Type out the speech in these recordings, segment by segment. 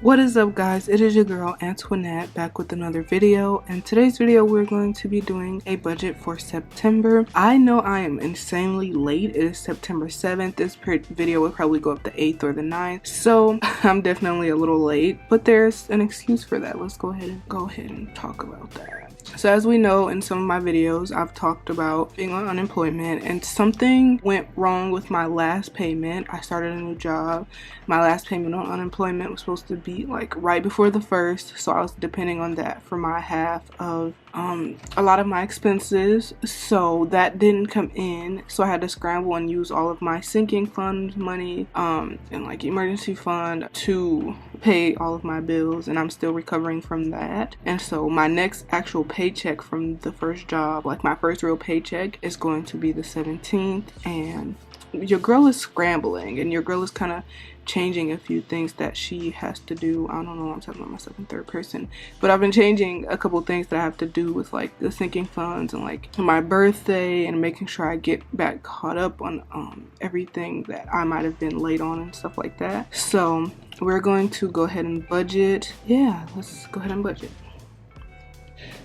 What is up, guys? It is your girl Antoinette back with another video, and today's video we're going to be doing a budget for September. I know I am insanely late. It is September 7th. This video will probably go up the 8th or the 9th, so I'm definitely a little late, but there's an excuse for that. Let's go ahead and talk about that. So as we know, in some of my videos I've talked about being on unemployment, and something went wrong with my last payment. I started a new job. My last payment on unemployment was supposed to be like right before the 1st, so I was depending on that for my half of a lot of my expenses. So that didn't come in, so I had to scramble and use all of my sinking fund money and like emergency fund to pay all of my bills, and I'm still recovering from that. And so my next actual paycheck from the first job, like my first real paycheck, is going to be the 17th, and your girl is scrambling, and your girl is kind of changing a few things that she has to do. I don't know, I'm talking about myself in third person, but I've been changing a couple things that I have to do with like the sinking funds and like my birthday, and making sure I get back caught up on everything that I might have been late on and stuff like that. So we're going to go ahead and budget. Yeah, let's go ahead and budget.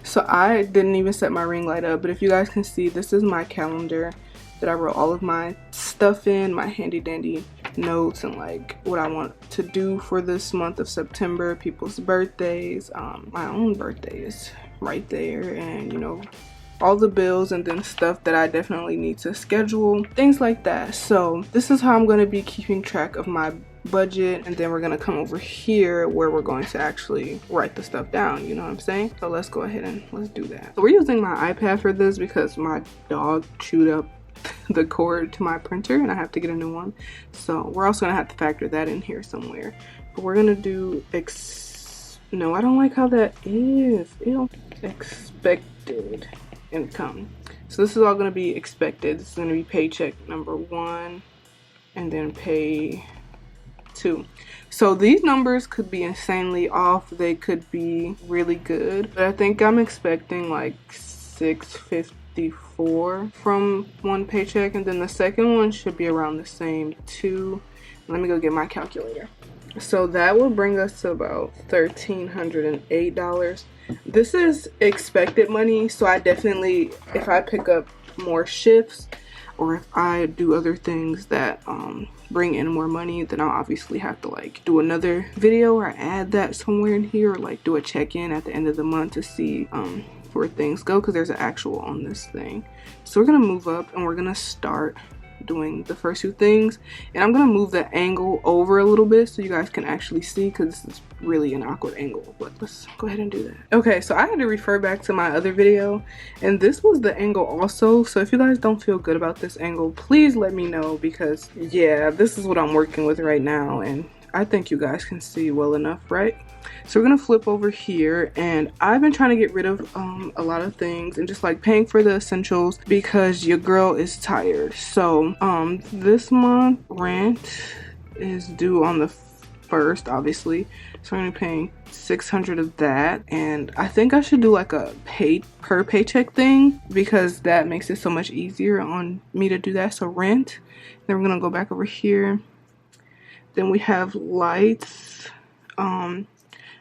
So I didn't even set my ring light up, but if you guys can see, this is my calendar that I wrote all of my stuff in, my handy dandy notes, and like what I want to do for this month of September, people's birthdays, my own birthday is right there, and you know, all the bills, and then stuff that I definitely need to schedule, things like that. So this is how I'm going to be keeping track of my budget, and then we're going to come over here where we're going to actually write the stuff down, you know what I'm saying? So let's go ahead and let's do that. So we're using my iPad for this because my dog chewed up the cord to my printer and I have to get a new one, so we're also gonna have to factor that in here somewhere. But we're gonna do no, I don't like how that is. Ew. Expected income. So this is all gonna be expected. This is gonna be paycheck number 1 and then pay 2. So these numbers could be insanely off, they could be really good, but I think I'm expecting like $654 from one paycheck, and then the second one should be around the same too. Let me go get my calculator. So that will bring us to about $1,308. This is expected money, so I definitely, if I pick up more shifts or if I do other things that bring in more money, then I'll obviously have to like do another video or add that somewhere in here, or like do a check-in at the end of the month to see where things go, because there's an actual on this thing. So we're gonna move up and we're gonna start doing the first 2 things, and I'm gonna move the angle over a little bit so you guys can actually see, because this is really an awkward angle, but let's go ahead and do that. Okay, so I had to refer back to my other video, and this was the angle also, so if you guys don't feel good about this angle, please let me know, because yeah, this is what I'm working with right now, and I think you guys can see well enough, right? So we're gonna flip over here, and I've been trying to get rid of a lot of things and just like paying for the essentials because your girl is tired. So this month rent is due on the 1st, obviously, so I'm gonna be paying $600 of that, and I think I should do like a per paycheck thing because that makes it so much easier on me to do that. So rent, then we're gonna go back over here. Then we have lights.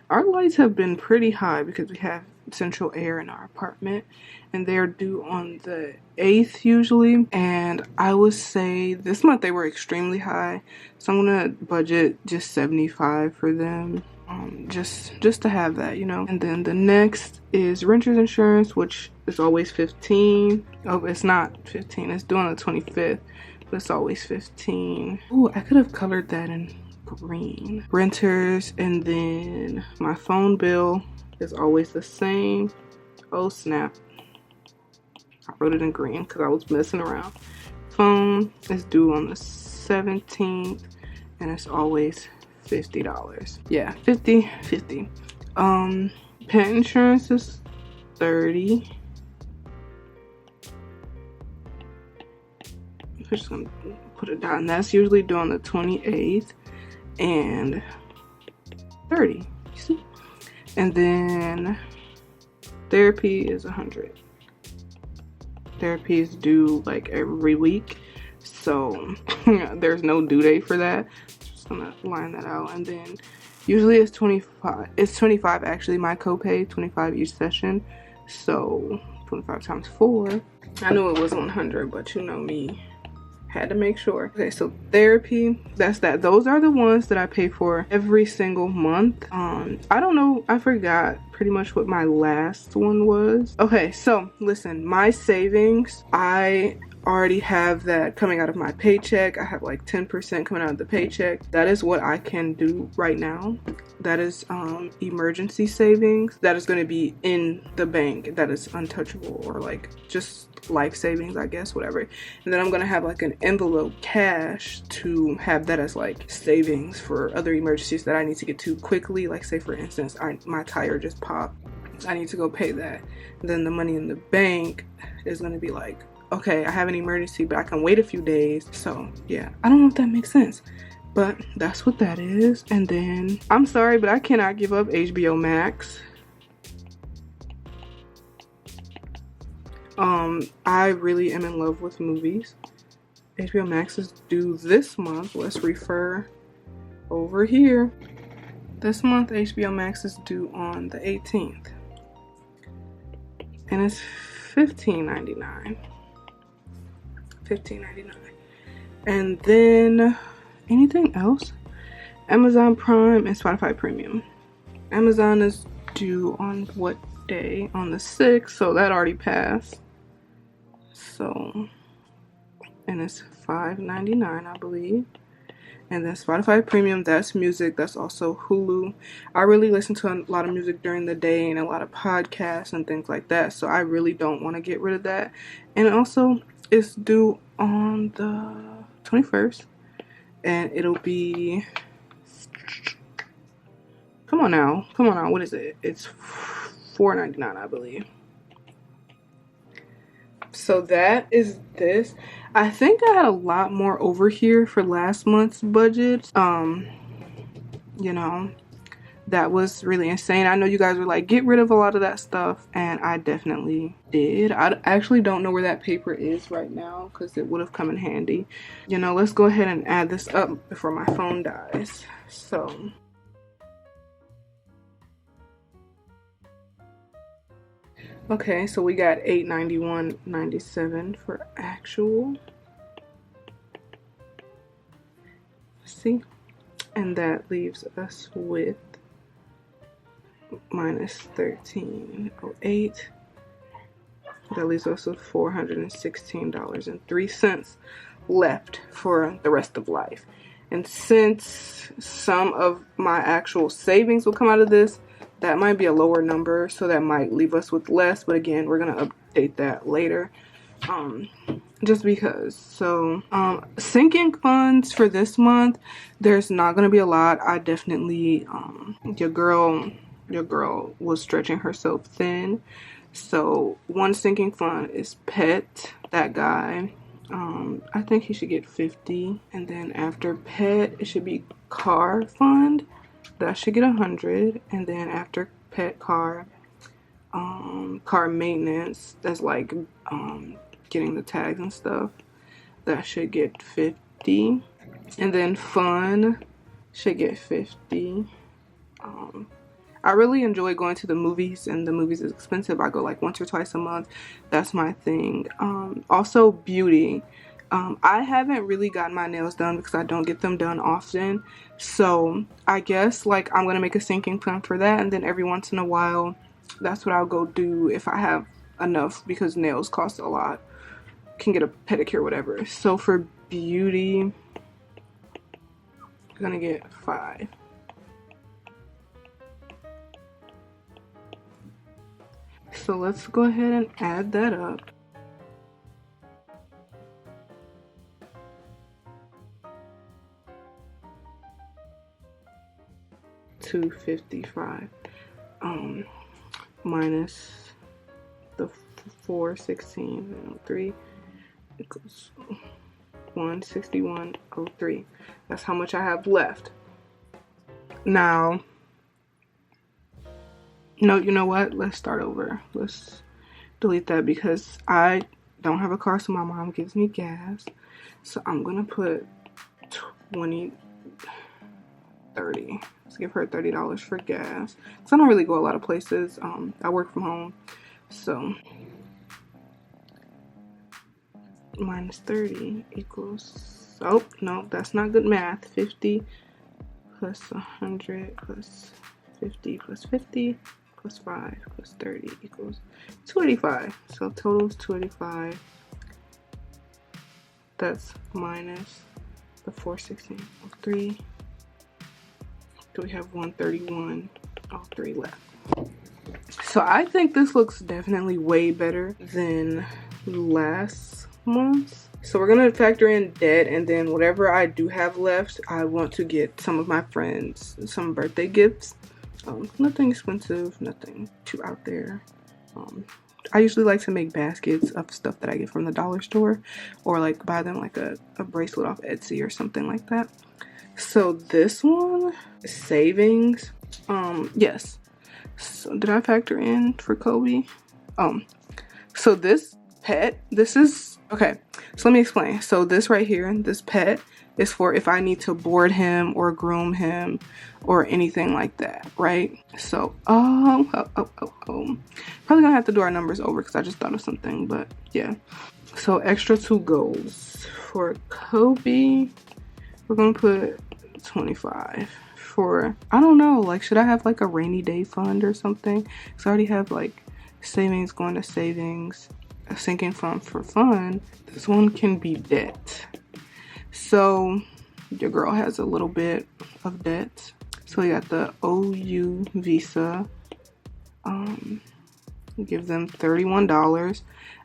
Our lights have been pretty high because we have central air in our apartment, and they're due on the 8th usually, and I would say this month they were extremely high, so I'm gonna budget just $75 for them, just to have that, you know. And then the next is renter's insurance, which is always $15. Oh, it's not $15, it's due on the 25th, but it's always $15. Ooh, I could have colored that in green. Renters, and then my phone bill is always the same. Oh snap, I wrote it in green because I was messing around. Phone is due on the 17th, and it's always $50. Yeah, 50. Pet insurance is $30. I'm just gonna put it down. That's usually due on the 28th. And $30, you see? And then therapy is $100. Therapy is due like every week, so there's no due date for that. Just gonna line that out. And then Usually it's 25. It's 25 actually. My copay 25 each session. So 25 times 4. I knew it was 100, but you know me. Had to make sure. Okay, so therapy, that's that. Those are the ones that I pay for every single month. I don't know, I forgot pretty much what my last one was. Okay, so listen, my savings, I already have that coming out of my paycheck. I have like 10% coming out of the paycheck. That is what I can do right now. That is emergency savings. That is going to be in the bank. That is untouchable, or like just life savings, I guess, whatever. And then I'm gonna have like an envelope cash to have that as like savings for other emergencies that I need to get to quickly. Like say for instance, my tire just popped, I need to go pay that. And then the money in the bank is gonna be like, okay, I have an emergency, but I can wait a few days. So yeah, I don't know if that makes sense, but that's what that is. And then I'm sorry, but I cannot give up HBO Max. I really am in love with movies. HBO Max is due this month. Let's refer over here. This month HBO Max is due on the 18th. And it's $15.99. $15.99. And then anything else? Amazon Prime and Spotify Premium. Amazon is due on what day? On the 6th, so that already passed. So, and it's $5.99, I believe. And then Spotify Premium, that's music, that's also Hulu. I really listen to a lot of music during the day and a lot of podcasts and things like that, so I really don't want to get rid of that. And also, it's due on the 21st, and it'll be, come on now, what is it? It's $4.99, I believe. So that is this. I think I had a lot more over here for last month's budget. You know, that was really insane. I know you guys were like, get rid of a lot of that stuff, and I definitely did. I actually don't know where that paper is right now because it would have come in handy. You know, let's go ahead and add this up before my phone dies. So okay, so we got $891.97 for actual. See, and that leaves us with minus $13.08. That leaves us with $416.03 left for the rest of life. And since some of my actual savings will come out of this, that might be a lower number, so that might leave us with less, but again, we're gonna update that later, just because. So sinking funds for this month, there's not gonna be a lot. I definitely your girl was stretching herself thin, so one sinking fund is pet. That guy, I think he should get 50, and then after pet it should be car fund. That should get 100, and then after pet car, car maintenance, that's like getting the tags and stuff, that should get 50, and then fun should get 50. I really enjoy going to the movies, and the movies is expensive. I go like once or twice a month. That's my thing. Also beauty. I haven't really gotten my nails done because I don't get them done often. So I guess like I'm going to make a sinking fund for that. And then every once in a while, that's what I'll go do if I have enough, because nails cost a lot. Can get a pedicure, whatever. So for beauty, I'm going to get 5. So let's go ahead and add that up. $255 minus the 416.03 equals 161.03. That's how much I have left. Now, no, you know what? Let's start over. Let's delete that because I don't have a car, so my mom gives me gas. So I'm gonna put 20. 30. Let's give her $30 for gas. So I don't really go a lot of places. I work from home. So minus 30 equals, oh no, that's not good math. 50 plus 100 plus 50 plus 50 plus 5 plus 30 equals 285. So total is 285. That's minus the 416. 3. Do we have 131? Oh, 3 left. So I think this looks definitely way better than last month. So we're gonna factor in debt, and then whatever I do have left, I want to get some of my friends some birthday gifts. Nothing expensive, nothing too out there. I usually like to make baskets of stuff that I get from the dollar store, or like buy them like a bracelet off Etsy or something like that. So this one, savings, yes. So did I factor in for Kobe? So this pet, this is, okay, so let me explain. So this right here, this pet is for if I need to board him or groom him or anything like that, right? So, probably gonna have to do our numbers over because I just thought of something, but yeah. So extra 2 goals. For Kobe, we're gonna put 25. For, I don't know, like, should I have like a rainy day fund or something? So I already have like savings going to savings, a sinking fund for fun. This one can be debt. So your girl has a little bit of debt. So we got the OU Visa. Give them $31.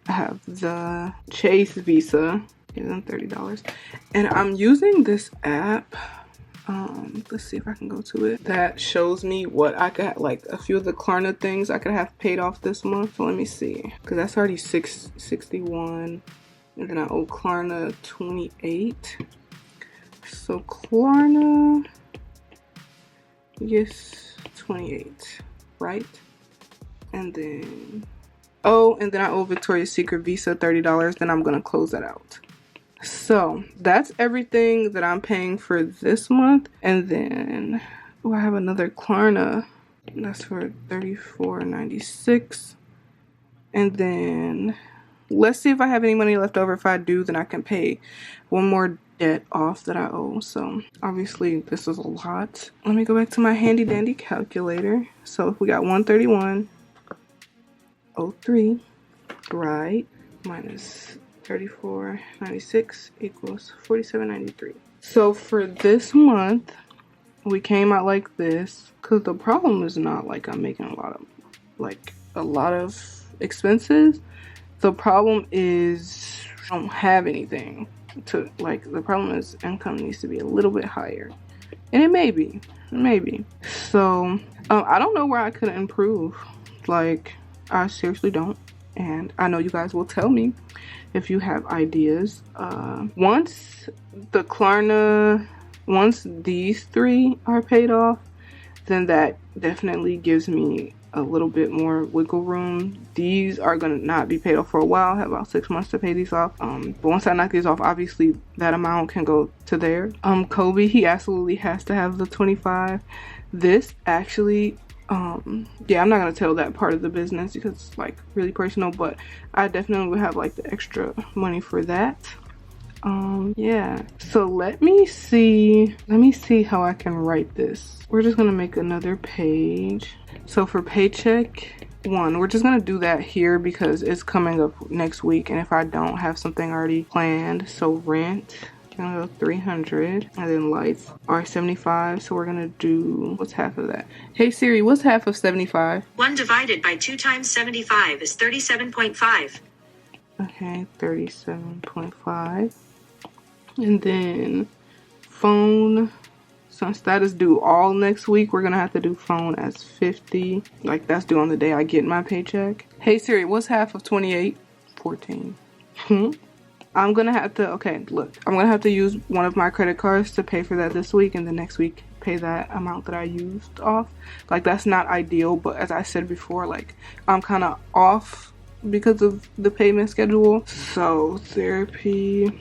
I have the Chase Visa. Give them $30. And I'm using this app. Let's see if I can go to it. That shows me what I could, like a few of the Klarna things I could have paid off this month. So let me see, because that's already $661, and then I owe Klarna $28. So Klarna, yes, $28, right? And then, oh, and then I owe Victoria's Secret Visa $30. Then I'm gonna close that out. So that's everything that I'm paying for this month. And then, oh, I have another Klarna. That's for $34.96. And then let's see if I have any money left over. If I do, then I can pay one more debt off that I owe. So obviously this is a lot. Let me go back to my handy dandy calculator. So if we got 131.03, right, minus 34.96 equals 47.93. So for this month, we came out like this, because the problem is not like I'm making a lot of expenses. The problem is I don't have anything to, like, the problem is income needs to be a little bit higher, and it may be. So I don't know where I could improve. Like, I seriously don't, and I know you guys will tell me if you have ideas. Once these 3 are paid off, then that definitely gives me a little bit more wiggle room. These are gonna not be paid off for a while. I have about 6 months to pay these off. But once I knock these off, obviously that amount can go to there. Kobe, he absolutely has to have the 25. This actually, yeah, I'm not gonna tell that part of the business because it's like really personal, but I definitely would have like the extra money for that. Yeah, so let me see how I can write this. We're just gonna make another page. So for paycheck 1, we're just gonna do that here because it's coming up next week, and if I don't have something already planned. So rent, I'm gonna go 300, and then lights are 75. So we're gonna do, what's half of that? Hey Siri, what's half of 75? 1 divided by 2 times 75 is 37.5. Okay, 37.5. And then phone, since that is due all next week, we're gonna have to do phone as 50. Like, that's due on the day I get my paycheck. Hey Siri, what's half of 28? 14. I'm gonna have to, okay, look, I'm gonna have to use one of my credit cards to pay for that this week, and the next week pay that amount that I used off. Like, that's not ideal, but as I said before, like, I'm kind of off because of the payment schedule. So therapy,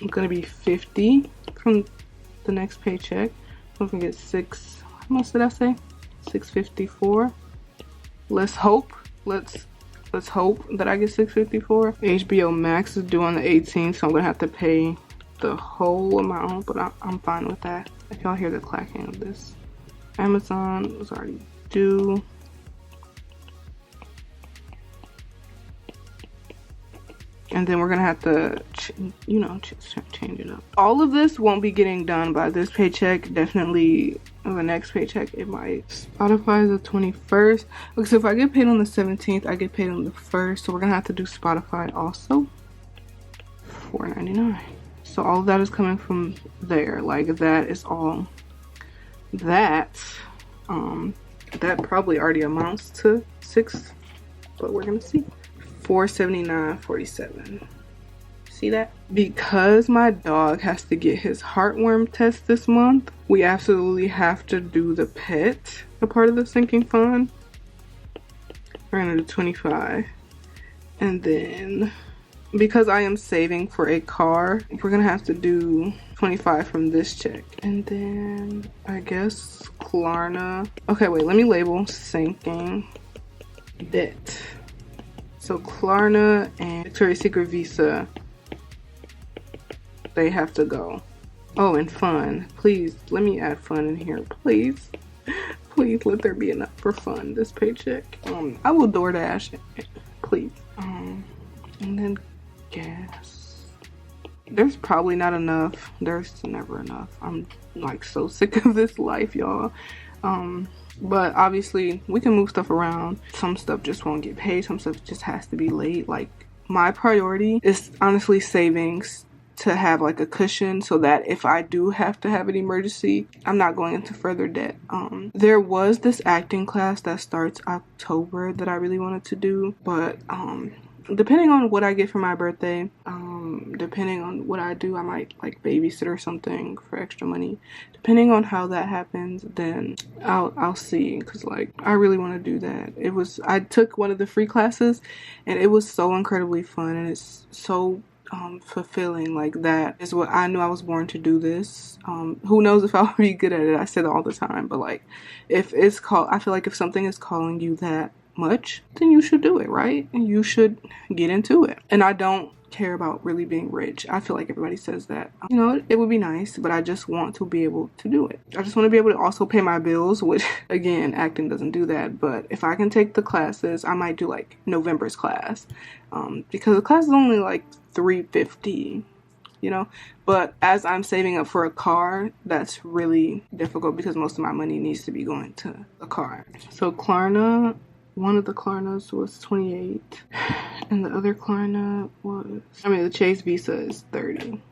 I'm gonna be 50 from the next paycheck. I'm gonna get how much did I say? 654. Let's hope. Let's hope that I get 654. HBO Max is due on the 18th, so I'm gonna have to pay the whole amount, but I'm fine with that. If y'all hear the clacking of this. Amazon was already due. And then we're gonna have to, change it up. All of this won't be getting done by this paycheck. Definitely the next paycheck, it might. Spotify is the 21st. Okay, so if I get paid on the 17th, I get paid on the 1st. So we're gonna have to do Spotify also. $4.99. So all of that is coming from there. Like that is all. That probably already amounts to 6, but we're gonna see. $479.47. See that? Because my dog has to get his heartworm test this month, we absolutely have to do the pet, a part of the sinking fund. We're gonna do 25. And then because I am saving for a car, we're gonna have to do 25 from this check. And then I guess Klarna. Okay, wait, let me label sinking debt. So Klarna and Victoria's Secret Visa, they have to go. Oh, and fun. Please, let me add fun in here, please. Please let there be enough for fun this paycheck. I will DoorDash, please. And then gas. There's probably not enough. There's never enough. I'm like so sick of this life, y'all. But obviously we can move stuff around. Some stuff just won't get paid. Some stuff just has to be late. Like my priority is honestly savings to have like a cushion so that if I do have to have an emergency, I'm not going into further debt. There was this acting class that starts October that I really wanted to do, but depending on what I get for my birthday, depending on what I do, I might like babysit or something for extra money. Depending on how that happens, then I'll see, because like I really want to do that. I took one of the free classes and it was so incredibly fun, and it's so fulfilling. Like that is what I knew I was born to do this. Who knows if I'll be good at it. I say that all the time, but like I feel like if something is calling you that much, then you should do it, right? And you should get into it. And I don't care about really being rich. I feel like everybody says that. It would be nice, but I just want to be able to do it. I just want to be able to also pay my bills, which again, acting doesn't do that. But if I can take the classes, I might do like November's class, because the class is only like $350. But as I'm saving up for a car, that's really difficult because most of my money needs to be going to a car. So Klarna, one of the Klarnas was 28, and the other Klarna the Chase Visa is 30.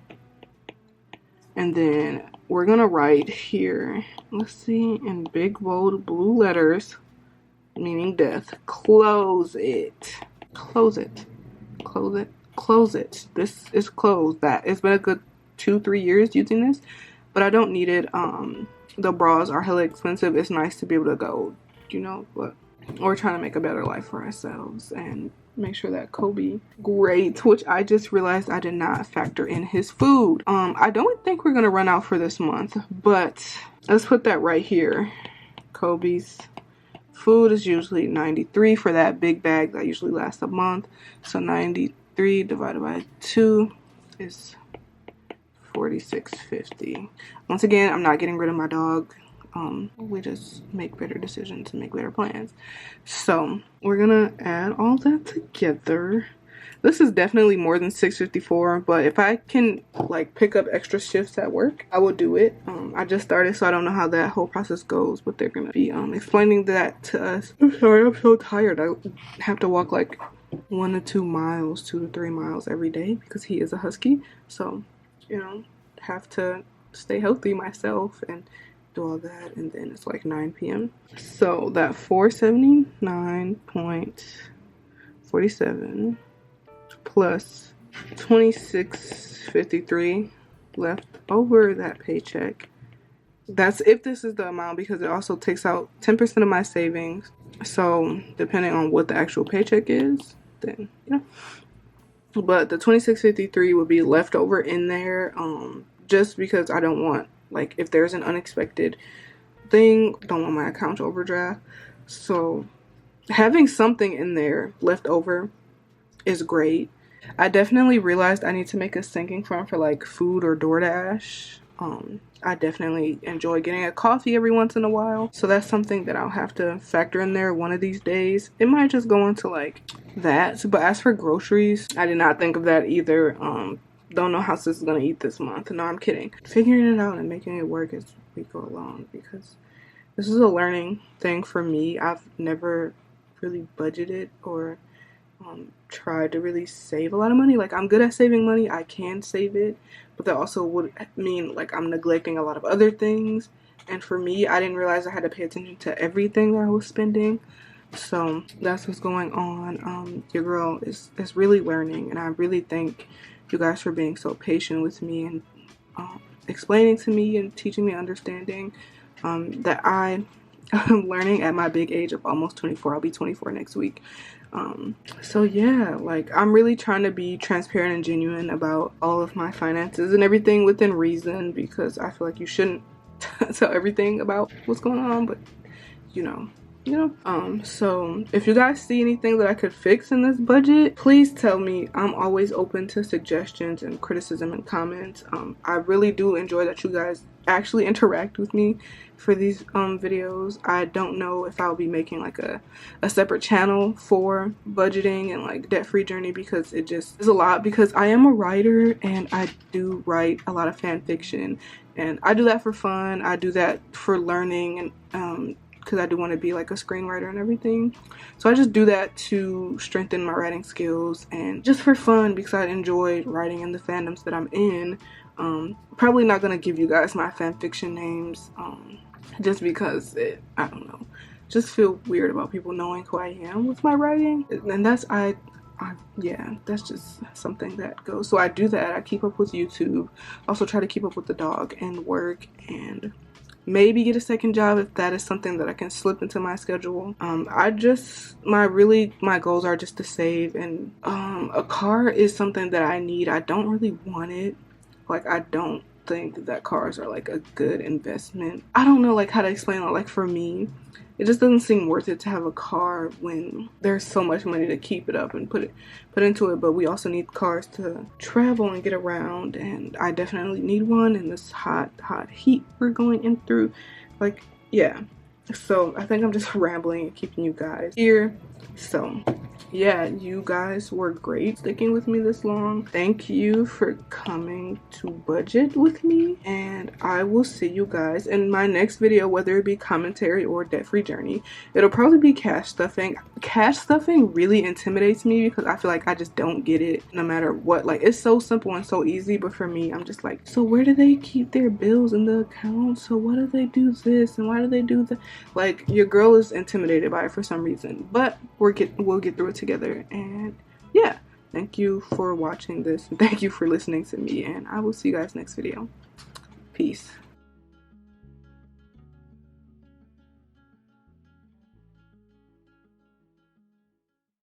And then we're gonna write here, let's see, in big bold blue letters, meaning death, close it. Close it. Close it. Close it. This is closed. It's been a good 2-3 years using this, but I don't need it. The bras are hella expensive. It's nice to be able to go, but we're trying to make a better life for ourselves and make sure that Kobe great, which I just realized I did not factor in his food. I don't think we're gonna run out for this month, but let's put that right here. Kobe's food is usually $93 for that big bag that usually lasts a month. So 93 divided by 2 is $46.50. Once again, I'm not getting rid of my dog. We just make better decisions and make better plans. So we're gonna add all that together. This is definitely more than $654, but if I can like pick up extra shifts at work, I will do it. I just started, so I don't know how that whole process goes, but they're gonna be explaining that to us. I'm sorry, I'm so tired. I have to walk like 1 to 2 miles, 2 to 3 miles every day because he is a husky. So, have to stay healthy myself and do all that. And then it's like 9 p.m. So that 479.47 plus 26.53 left over that paycheck. That's if this is the amount, because it also takes out 10% of my savings. So depending on what the actual paycheck is, then but the 26.53 would be left over in there, just because I don't want Like if there's an unexpected thing, don't want my account to overdraft. So having something in there left over is great. I definitely realized I need to make a sinking fund for like food or DoorDash. I definitely enjoy getting a coffee every once in a while, so that's something that I'll have to factor in there one of these days. It might just go into like that. But as for groceries, I did not think of that either. Don't know how sis is gonna eat this month. No, I'm kidding. Figuring it out and making it work as we go along, because this is a learning thing for me. I've never really budgeted or tried to really save a lot of money. Like, I'm good at saving money, I can save it, but that also would mean like I'm neglecting a lot of other things. And for me, I didn't realize I had to pay attention to everything that I was spending. So that's what's going on. Your girl is really learning, and I really thank you guys for being so patient with me and explaining to me and teaching me, understanding that I'm learning at my big age of almost 24. I'll be 24 next week. So yeah, like I'm really trying to be transparent and genuine about all of my finances and everything within reason, because I feel like you shouldn't tell everything about what's going on, but you know. So if you guys see anything that I could fix in this budget, please tell me. I'm always open to suggestions and criticism and comments. I really do enjoy that you guys actually interact with me for these videos. I don't know if I'll be making like a separate channel for budgeting and like debt-free journey, because it just is a lot, because I am a writer and I do write a lot of fan fiction, and I do that for fun. I do that for learning, and because I do want to be like a screenwriter and everything. So I just do that to strengthen my writing skills and just for fun, because I enjoy writing in the fandoms that I'm in. Probably not gonna give you guys my fan fiction names, just because I don't know, just feel weird about people knowing who I am with my writing, and that's yeah, that's just something that goes. So I do that. I keep up with YouTube, also try to keep up with the dog and work, and maybe get a second job if that is something that I can slip into my schedule. My goals are just to save, and a car is something that I need. I don't really want it. Like, I don't think that cars are like a good investment. I don't know like how to explain it. Like, for me, it just doesn't seem worth it to have a car when there's so much money to keep it up and put into it. But we also need cars to travel and get around, and I definitely need one in this hot heat we're going in through. Like, yeah. So I think I'm just rambling and keeping you guys here. So yeah, you guys were great sticking with me this long. Thank you for coming to budget with me, and I will see you guys in my next video, whether it be commentary or debt-free journey. It'll probably be cash stuffing. Cash stuffing really intimidates me because I feel like I just don't get it no matter what. Like, it's so simple and so easy, but for me, I'm just like, so where do they keep their bills in the account? So why do they do this and why do they do that? Like, your girl is intimidated by it for some reason, but we'll get through it together. And yeah, thank you for watching this, and thank you for listening to me, and I will see you guys next video. Peace.